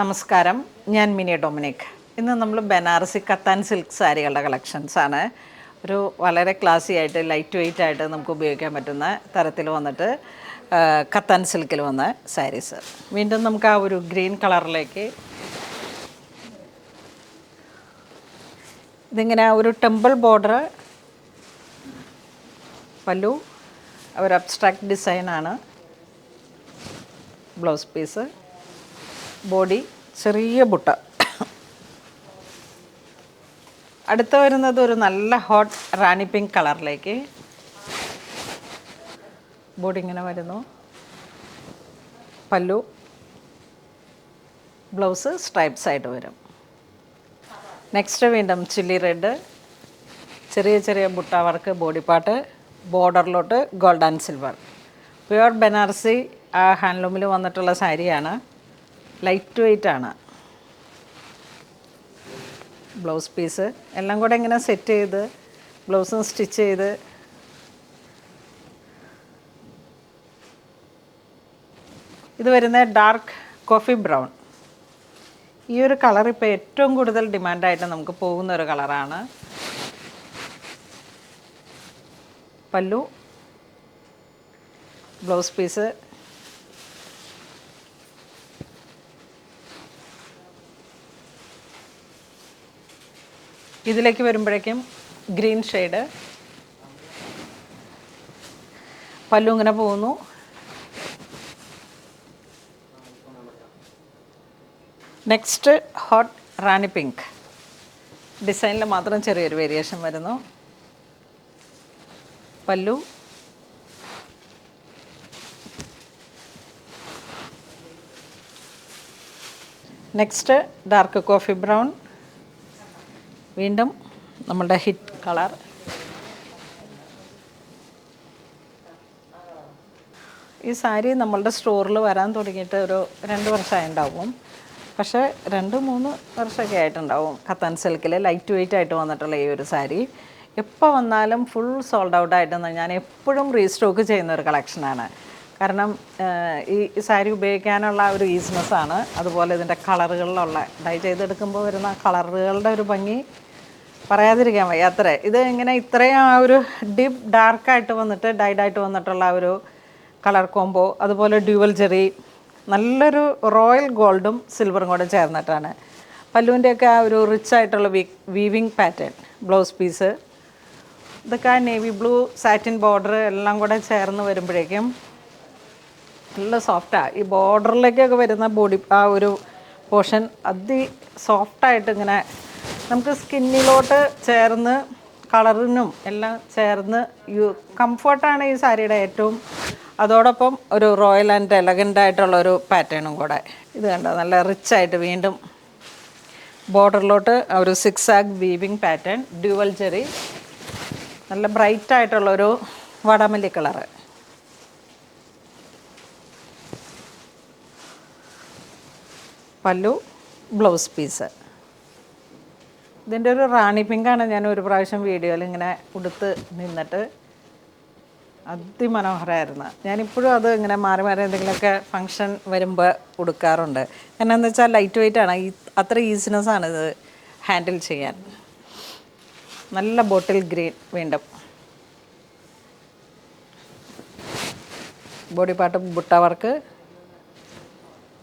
നമസ്കാരം, ഞാൻ mini Dominic. ഇന്ന് നമ്മൾ ബനാറസി കത്താൻ സിൽക്ക് സാരികളുടെ കളക്ഷൻസാണ്. ഒരു വളരെ ക്ലാസി ആയിട്ട് ലൈറ്റ് വെയ്റ്റ് ആയിട്ട് നമുക്ക് ഉപയോഗിക്കാൻ പറ്റുന്ന തരത്തിൽ വന്നിട്ട് കത്താൻ സിൽക്കിൽ വന്ന സാരീസ്. വീണ്ടും നമുക്ക് ആ ഒരു ഗ്രീൻ കളറിലേക്ക് ഇതിങ്ങനെ ഒരു ടെമ്പിൾ ബോർഡർ, പല്ലു ഒരു അബ്സ്ട്രാക്ട് ഡിസൈനാണ്, ബ്ലൗസ് പീസ്, ബോഡി ചെറിയ ബുട്ട. അടുത്ത് വരുന്നത് ഒരു നല്ല ഹോട്ട് റാണി പിങ്ക് കളറിലേക്ക്. ബോഡി ഇങ്ങനെ വരുന്നു, പല്ലു, ബ്ലൗസ് സ്ട്രൈപ്സ് ആയിട്ട് വരും. നെക്സ്റ്റ് വീണ്ടും ചില്ലി റെഡ്, ചെറിയ ചെറിയ ബുട്ട വർക്ക്, ബോഡി പാർട്ട്, ബോർഡറിലോട്ട് gold and silver. Pure Banarasi ഹാൻഡ്ലൂമിൽ വന്നിട്ടുള്ള സാരിയാണ്. ലൈറ്റ് വെയ്റ്റ് ആണ്. ബ്ലൗസ് പീസ് എല്ലാം കൂടെ ഇങ്ങനെ സെറ്റ് ചെയ്ത് ബ്ലൗസും സ്റ്റിച്ച് ചെയ്ത് ഇത് വരുന്ന ഡാർക്ക് കോഫി ബ്രൗൺ. ഈ ഒരു കളർ ഇപ്പോൾ ഏറ്റവും കൂടുതൽ ഡിമാൻഡായിട്ട് നമുക്ക് പോകുന്ന ഒരു കളറാണ്. പല്ലു, ബ്ലൗസ് പീസ്, ഇതിലേക്ക് വരുമ്പോഴേക്കും ഗ്രീൻ ഷെയ്ഡ്, പല്ലു ഇങ്ങനെ പോകുന്നു. നെക്സ്റ്റ് ഹോട്ട് റാണി പിങ്ക് ഡിസൈനിൽ മാത്രം ചെറിയൊരു വേരിയേഷൻ വരുന്നു. പല്ലു, നെക്സ്റ്റ് ഡാർക്ക് കോഫി ബ്രൗൺ, വീണ്ടും നമ്മളുടെ ഹിറ്റ് കളർ. ഈ സാരി നമ്മളുടെ സ്റ്റോറിൽ വരാൻ തുടങ്ങിയിട്ട് ഒരു 2 വർഷമായിട്ടുണ്ടാവും. പക്ഷേ 2-3 വർഷമൊക്കെ ആയിട്ടുണ്ടാവും. കത്താൻ സിൽക്കിൽ ലൈറ്റ് വെയ്റ്റ് ആയിട്ട് വന്നിട്ടുള്ള ഈ ഒരു സാരി എപ്പോൾ വന്നാലും ഫുൾ സോൾഡ് ഔട്ട് ആയിട്ടെന്ന് ഞാൻ എപ്പോഴും റീസ്റ്റോക്ക് ചെയ്യുന്ന ഒരു കളക്ഷനാണ്. കാരണം ഈ സാരി ഉപയോഗിക്കാനുള്ള ഒരു ഈസിനെസ്സാണ്, അതുപോലെ ഇതിൻ്റെ കളറുകളിലുള്ള ഡൈ ചെയ്തെടുക്കുമ്പോൾ വരുന്ന കളറുകളുടെ ഒരു ഭംഗി പറയാതിരിക്കാൻ വയ്യ. അത്ര ഇത് ഇങ്ങനെ ഇത്രയും ആ ഒരു ഡീപ്പ് ഡാർക്കായിട്ട് വന്നിട്ട് ഡൈഡായിട്ട് വന്നിട്ടുള്ള ആ ഒരു കളർ കോംബോ, അതുപോലെ ഡ്യുവൽ ജെറി, നല്ലൊരു റോയൽ ഗോൾഡും സിൽവറും കൂടെ ചേർന്നിട്ടാണ്. പല്ലുവിൻ്റെയൊക്കെ ആ ഒരു റിച്ച് ആയിട്ടുള്ള വീവിങ് പാറ്റേൺ, ബ്ലൗസ് പീസ്, ഇതൊക്കെ ആ നേവി ബ്ലൂ സാറ്റിൻ ബോർഡർ എല്ലാം കൂടെ ചേർന്ന് വരുമ്പോഴേക്കും നല്ല സോഫ്റ്റാണ്. ഈ ബോർഡറിലേക്കൊക്കെ വരുന്ന ബോഡി ആ ഒരു പോർഷൻ സോഫ്റ്റായിട്ട് ഇങ്ങനെ നമുക്ക് സ്കിന്നിലോട്ട് ചേർന്ന് കളറിനും എല്ലാം ചേർന്ന് കംഫർട്ടാണ് ഈ സാരിയുടെ ഏറ്റവും. അതോടൊപ്പം ഒരു റോയൽ ആൻഡ് എലഗൻ്റ് ആയിട്ടുള്ളൊരു പാറ്റേണും കൂടെ. ഇത് കണ്ടോ, നല്ല റിച്ചായിട്ട് വീണ്ടും ബോർഡറിലോട്ട് ഒരു 6 വീവിങ് പാറ്റേൺ, ഡ്യുവൽ ജെറി, നല്ല ബ്രൈറ്റ് ആയിട്ടുള്ളൊരു വാടാമല്ലി കളറ്. പല്ലു, ബ്ലൗസ് പീസ്. ഇതിൻ്റെ ഒരു റാണി പിങ്കാണ് ഞാൻ ഒരു പ്രാവശ്യം വീഡിയോയിൽ ഇങ്ങനെ ഉടുത്ത് നിന്നിട്ട് അതിമനോഹരമായിരുന്നു. ഞാനിപ്പോഴും അത് ഇങ്ങനെ മാറി മാറി എന്തെങ്കിലുമൊക്കെ ഫങ്ഷൻ വരുമ്പോൾ ഉടുക്കാറുണ്ട്. എന്നാന്ന് വെച്ചാൽ ലൈറ്റ് വെയ്റ്റ് ആണ്, അത്ര ഈസിനെസ്സാണ് ഇത് ഹാൻഡിൽ ചെയ്യാൻ. നല്ല ബോട്ടിൽ ഗ്രീൻ, വീണ്ടും ബോഡി പാർട്ട് ബുട്ട വർക്ക്.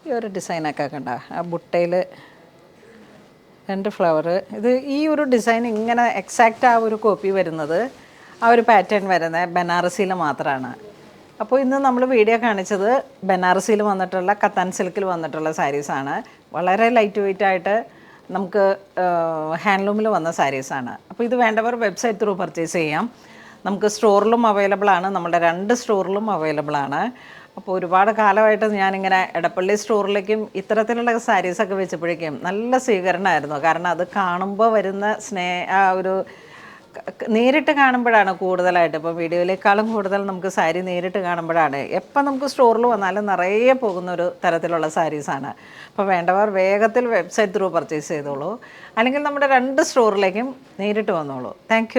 ഈ ഒരു ഡിസൈനൊക്കെ കണ്ട ആ ബുട്ടയിൽ 2 ഫ്ലവർ. ഇത് ഈ ഒരു ഡിസൈൻ ഇങ്ങനെ എക്സാക്റ്റ് ആ ഒരു കോപ്പി വരുന്നത്, ആ ഒരു പാറ്റേൺ വരുന്നത് ബനാറസിയിൽ മാത്രമാണ്. അപ്പോൾ ഇന്ന് നമ്മൾ വീഡിയോ കാണിച്ചത് ബനാറസിയിൽ വന്നിട്ടുള്ള കത്താൻ സിൽക്കിൽ വന്നിട്ടുള്ള സാരീസാണ്. വളരെ ലൈറ്റ് വെയ്റ്റ് ആയിട്ട് നമുക്ക് ഹാൻഡ്ലൂമിൽ വന്ന സാരീസാണ്. അപ്പോൾ ഇത് വേണ്ടവർ വെബ്സൈറ്റ് ത്രൂ പർച്ചേസ് ചെയ്യാം. നമുക്ക് സ്റ്റോറിലും അവൈലബിൾ ആണ്, നമ്മുടെ 2 സ്റ്റോറിലും അവൈലബിൾ ആണ്. അപ്പോൾ ഒരുപാട് കാലമായിട്ട് ഞാനിങ്ങനെ എടപ്പള്ളി സ്റ്റോറിലേക്കും ഇത്തരത്തിലുള്ള സാരീസൊക്കെ വെച്ചപ്പോഴേക്കും നല്ല സ്വീകരണമായിരുന്നു. കാരണം അത് കാണുമ്പോൾ വരുന്ന ആ ഒരു നേരിട്ട് കാണുമ്പോഴാണ് കൂടുതലായിട്ട്, ഇപ്പോൾ വീഡിയോയിലേക്കാളും കൂടുതൽ നമുക്ക് സാരി നേരിട്ട് കാണുമ്പോഴാണ്. എപ്പോൾ നമുക്ക് സ്റ്റോറിൽ വന്നാലും നിറയെ പോകുന്നൊരു തരത്തിലുള്ള സാരീസാണ്. അപ്പോൾ വേണ്ടവർ വേഗത്തിൽ വെബ്സൈറ്റ് ത്രൂ പർച്ചേസ് ചെയ്തോളൂ, അല്ലെങ്കിൽ നമ്മുടെ 2 സ്റ്റോറിലേക്കും നേരിട്ട് വന്നോളൂ. താങ്ക്